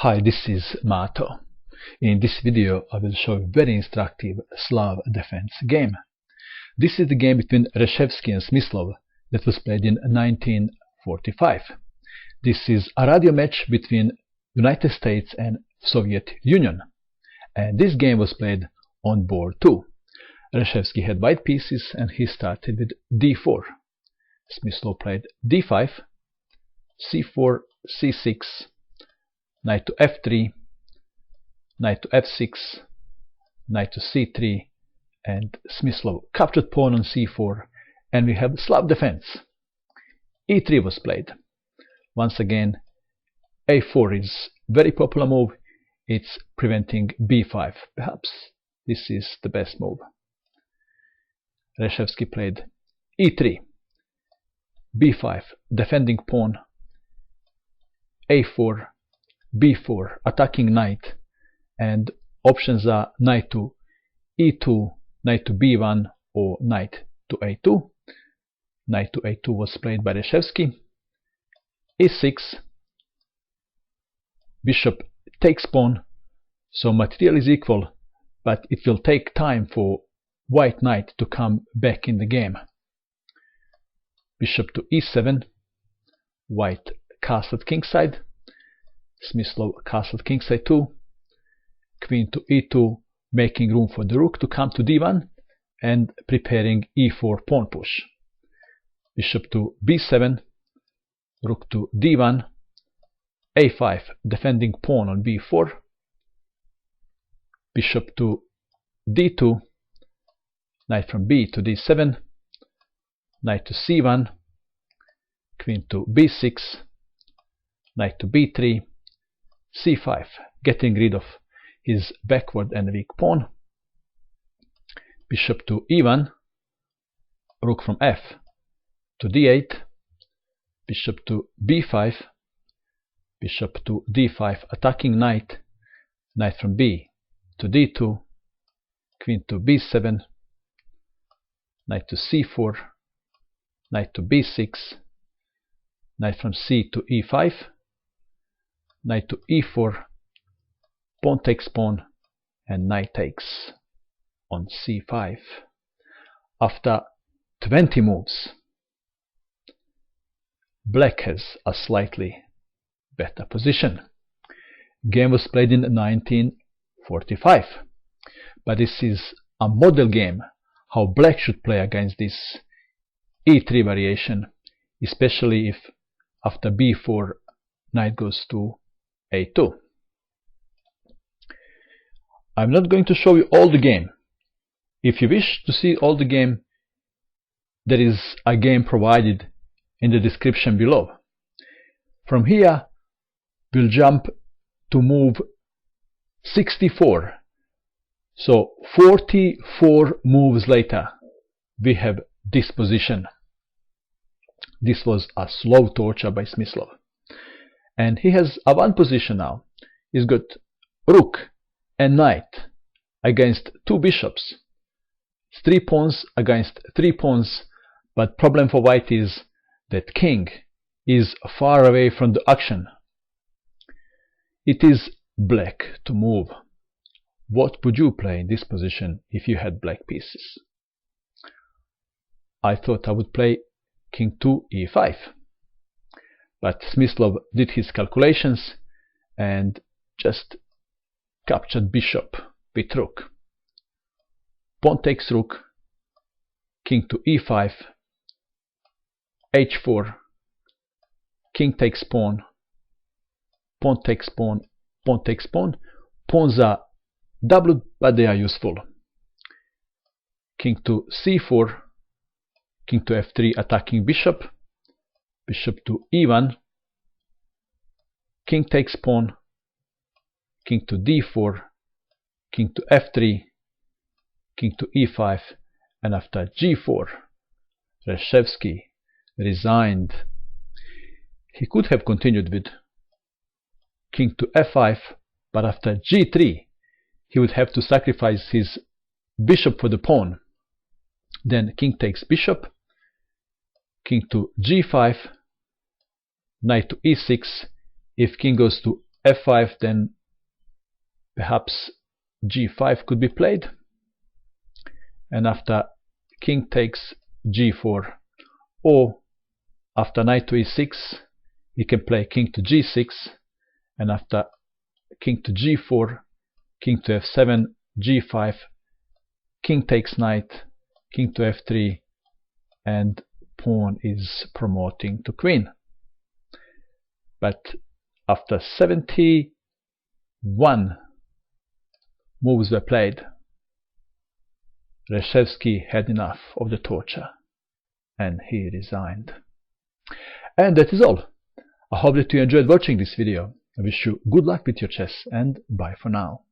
Hi, this is Mato. In this video I will show a very instructive Slav defense game. This is the game between Reshevsky and Smyslov that was played in 1945. This is a radio match between United States and Soviet Union. And this game was played on board 2. Reshevsky had white pieces and he started with d4. Smyslov played d5, c4, c6, knight to f3, knight to f6, knight to c3, and Smyslov captured pawn on c4, and we have Slav defense. e3 was played. Once again, a4 is very popular move. It's preventing b5. Perhaps this is the best move. Reshevsky played e3, b5, defending pawn, a4, b4, attacking knight, and options are knight to e2, knight to b1, or knight to a2. Knight to a2 was played by Reshevsky. e6, bishop takes pawn, so material is equal, but it will take time for white knight to come back in the game. Bishop to e7, white castled kingside. Smyslov castled kingside 2, queen to e2, making room for the rook to come to d1 and preparing e4 pawn push. Bishop to b7, rook to d1, a5, defending pawn on b4, bishop to d2, knight from b to d7, knight to c1, queen to b6, knight to b3, c5, getting rid of his backward and weak pawn. Bishop to e1, rook from f to d8, bishop to b5, bishop to d5, attacking knight, knight from b to d2, queen to b7, knight to c4, knight to b6, knight from c to e5, knight to e4, pawn takes pawn, and knight takes on c5. After 20 moves, black has a slightly better position. Game was played in 1945, but this is a model game how black should play against this e3 variation, especially if after b4 knight goes to a2. I'm not going to show you all the game. If you wish to see all the game, there is a game provided in the description below. From here we'll jump to move 64. So 44 moves later we have this position. This was a slow torture by Smyslov. And he has a one position now. He's got rook and knight against two bishops. 3 pawns against 3 pawns. But problem for white is that king is far away from the action. It is black to move. What would you play in this position if you had black pieces? I thought I would play king to e5. But Smyslov did his calculations and just captured bishop with rook. Pawn takes rook, king to e5, h4, king takes pawn, pawn takes pawn, pawn takes pawn. Pawns are doubled, but they are useful. King to c4, king to f3, attacking bishop, bishop to e1, king takes pawn, king to d4, king to f3, king to e5, and after g4, Reshevsky resigned. He could have continued with king to f5, but after g3 he would have to sacrifice his bishop for the pawn. Then king takes bishop, king to g5, knight to e6. If king goes to f5, then perhaps g5 could be played, and after king takes g4, or after knight to e6 he can play king to g6, and after king to g4, king to f7, g5, king takes knight, king to f3, and pawn is promoting to queen. But after 71 moves were played, Reshevsky had enough of the torture and he resigned. And that is all. I hope that you enjoyed watching this video. I wish you good luck with your chess, and bye for now.